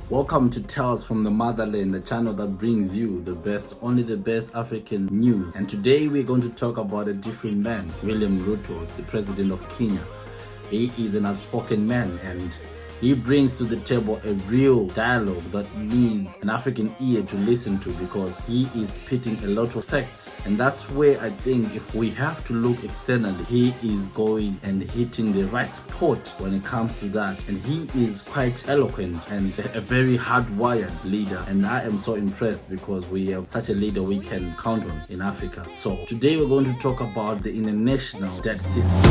Welcome to Tales from the Motherland, the channel that brings you the best, only the best African news. And today we're going to talk about a different man, William Ruto, the president of Kenya. He is an outspoken man and he brings to the table a real dialogue that needs an African ear to listen to, because he is spitting a lot of facts. And that's where I think if we have to look externally, he is going and hitting the right spot when it comes to that. And he is quite eloquent and a very hardwired leader. And I am so impressed because we have such a leader we can count on in Africa. So today we're going to talk about the international debt system.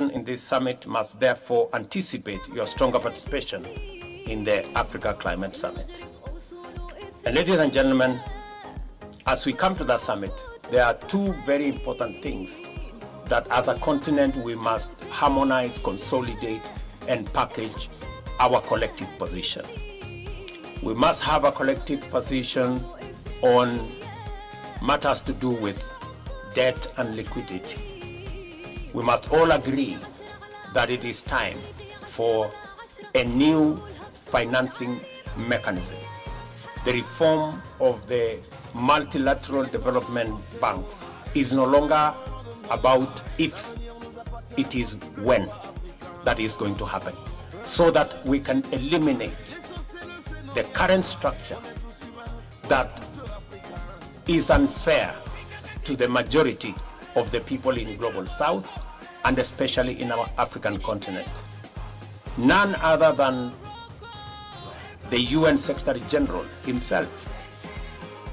In this summit must therefore anticipate your stronger participation in the Africa Climate Summit. And ladies and gentlemen, as we come to that summit, there are two very important things that as a continent we must harmonize, consolidate, and package our collective position. We must have a collective position on matters to do with debt and liquidity. We must all agree that it is time for a new financing mechanism. The reform of the multilateral development banks is no longer about if, it is when that is going to happen, so that we can eliminate the current structure that is unfair to the majority of the people in Global South and especially in our African continent. None other than the UN Secretary General himself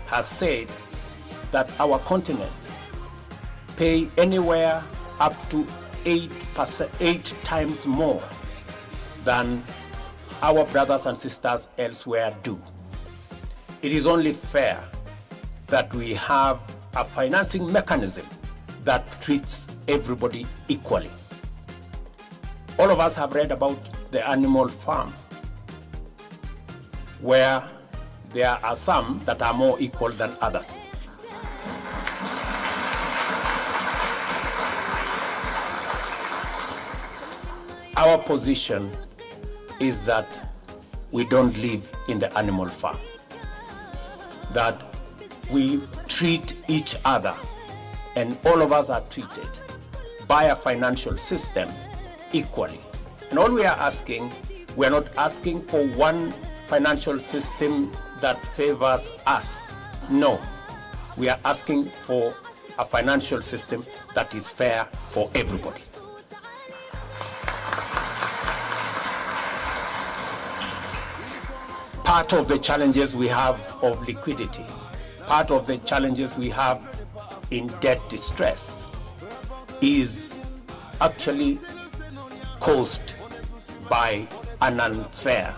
has said that our continent pay anywhere up to 8 times more than our brothers and sisters elsewhere do. It is only fair that we have a financing mechanism that treats everybody equally. All of us have read about the animal farm, where there are some that are more equal than others. Our position is that we don't live in the animal farm, that we treat each other, and all of us are treated by a financial system equally. And all we are asking, we are not asking for one financial system that favors us. No, we are asking for a financial system that is fair for everybody. Part of the challenges we have of liquidity, part of the challenges we have in debt distress is actually caused by an unfair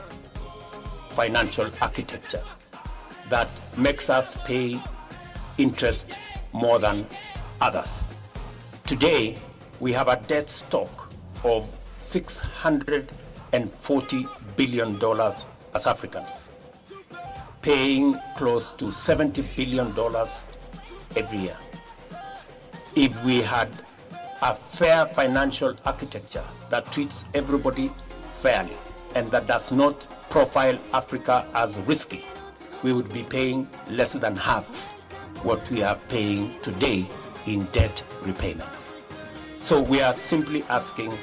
financial architecture that makes us pay interest more than others. Today, we have a debt stock of $640 billion as Africans, paying close to $70 billion every year. If we had a fair financial architecture that treats everybody fairly and that does not profile Africa as risky, we would be paying less than half what we are paying today in debt repayments. So we are simply asking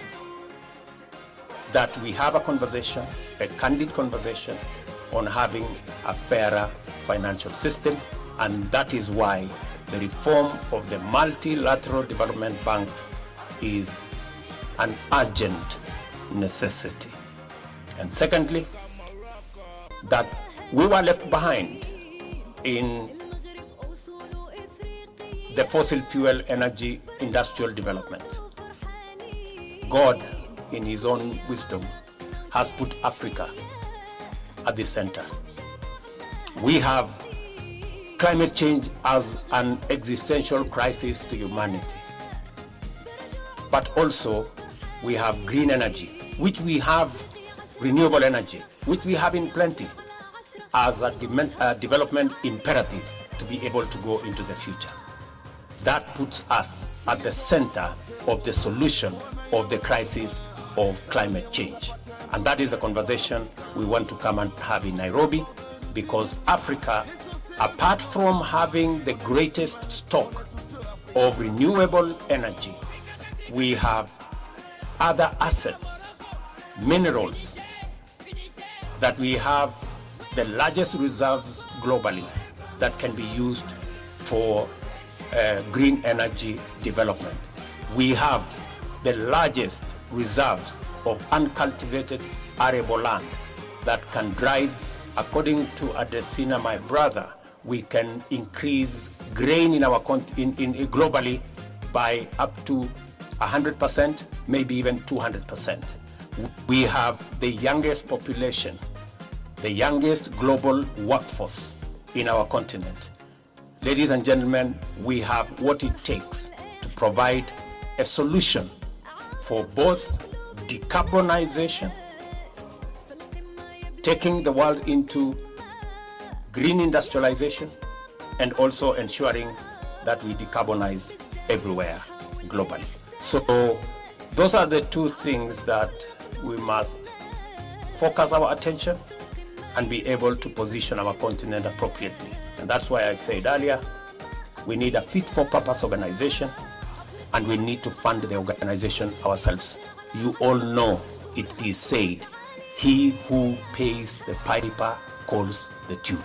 that we have a conversation, a candid conversation on having a fairer financial system, and that is why the reform of the multilateral development banks is an urgent necessity. And secondly, that we were left behind in the fossil fuel energy industrial development. God, in his own wisdom, has put Africa at the center. We have climate change as an existential crisis to humanity. But also, we have green energy, which we have renewable energy, which we have in plenty, as a development imperative to be able to go into the future. That puts us at the center of the solution of the crisis of climate change. And that is a conversation we want to come and have in Nairobi, because Africa, apart from having the greatest stock of renewable energy, we have other assets, minerals, that we have the largest reserves globally that can be used for green energy development. We have the largest reserves of uncultivated arable land that can drive, according to Adesina, my brother, we can increase grain in our globally by up to 100%, maybe even 200%. We have the youngest population, the youngest global workforce in our continent. Ladies and gentlemen, we have what it takes to provide a solution for both decarbonization, taking the world into green industrialization, and also ensuring that we decarbonize everywhere globally. So those are the two things that we must focus our attention and be able to position our continent appropriately. And that's why I said earlier, we need a fit-for-purpose organization, and we need to fund the organization ourselves. You all know it is said, he who pays the piper calls the tune.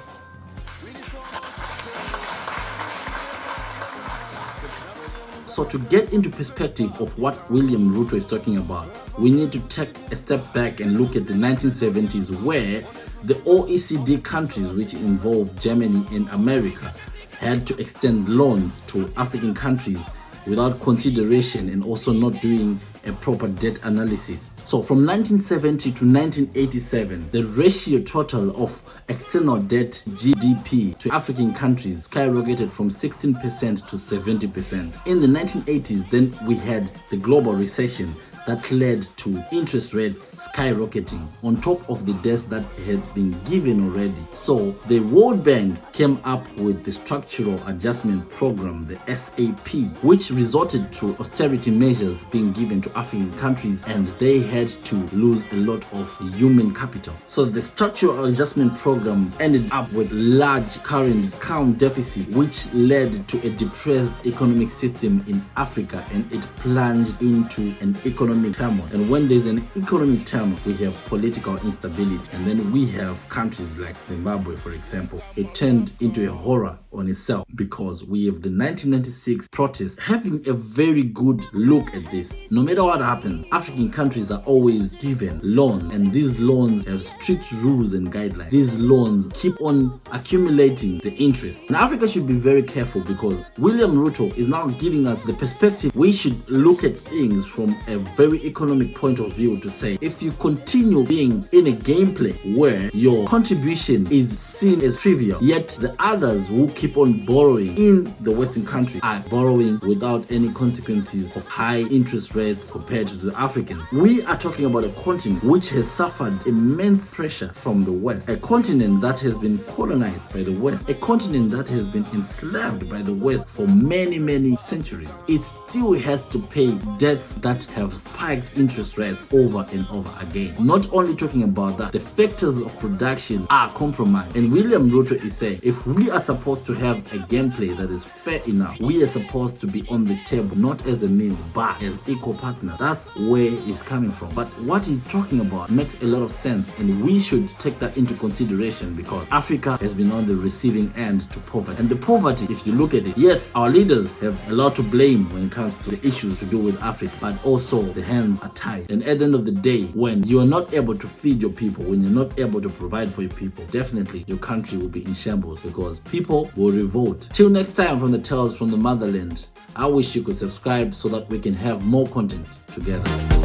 So to get into perspective of what William Ruto is talking about, we need to take a step back and look at the 1970s, where the OECD countries, which involve Germany and America, had to extend loans to African countries without consideration and also not doing a proper debt analysis. So from 1970 to 1987, the ratio total of external debt GDP to African countries skyrocketed from 16% to 70%. In the 1980s, then we had the global recession that led to interest rates skyrocketing on top of the debts that had been given already. So the World Bank came up with the Structural Adjustment Program, the SAP, which resulted to austerity measures being given to African countries, and they had to lose a lot of human capital. So the Structural Adjustment Program ended up with large current account deficit, which led to a depressed economic system in Africa, and it plunged into an economic turmoil. And when there's an economic turmoil, we have political instability, and then we have countries like Zimbabwe, for example. It turned into a horror on itself, because we have the 1996 protests. Having a very good look at this, no matter what happens, African countries are always given loans, and these loans have strict rules and guidelines. These loans keep on accumulating the interest, and Africa should be very careful, because William Ruto is now giving us the perspective. We should look at things from a very economic point of view, to say, if you continue being in a gameplay where your contribution is seen as trivial, yet the others who keep on borrowing in the Western country are borrowing without any consequences of high interest rates compared to the Africans. We are talking about a continent which has suffered immense pressure from the West, a continent that has been colonized by the West, a continent that has been enslaved by the West for many, many centuries. It still has to pay debts that have spiked interest rates over and over again. Not only talking about that, the factors of production are compromised. And William Ruto is saying, if we are supposed to have a gameplay that is fair enough, we are supposed to be on the table, not as a meal, but as equal partners. That's where it's coming from. But what he's talking about makes a lot of sense, and we should take that into consideration, because Africa has been on the receiving end to poverty. And the poverty, if you look at it, yes, our leaders have a lot to blame when it comes to the issues to do with Africa, but also the hands are tied. And at the end of the day, when you are not able to feed your people, when you're not able to provide for your people, definitely your country will be in shambles, because people will revolt. Till next time, from the Tales from the Motherland, I wish you could subscribe so that we can have more content together.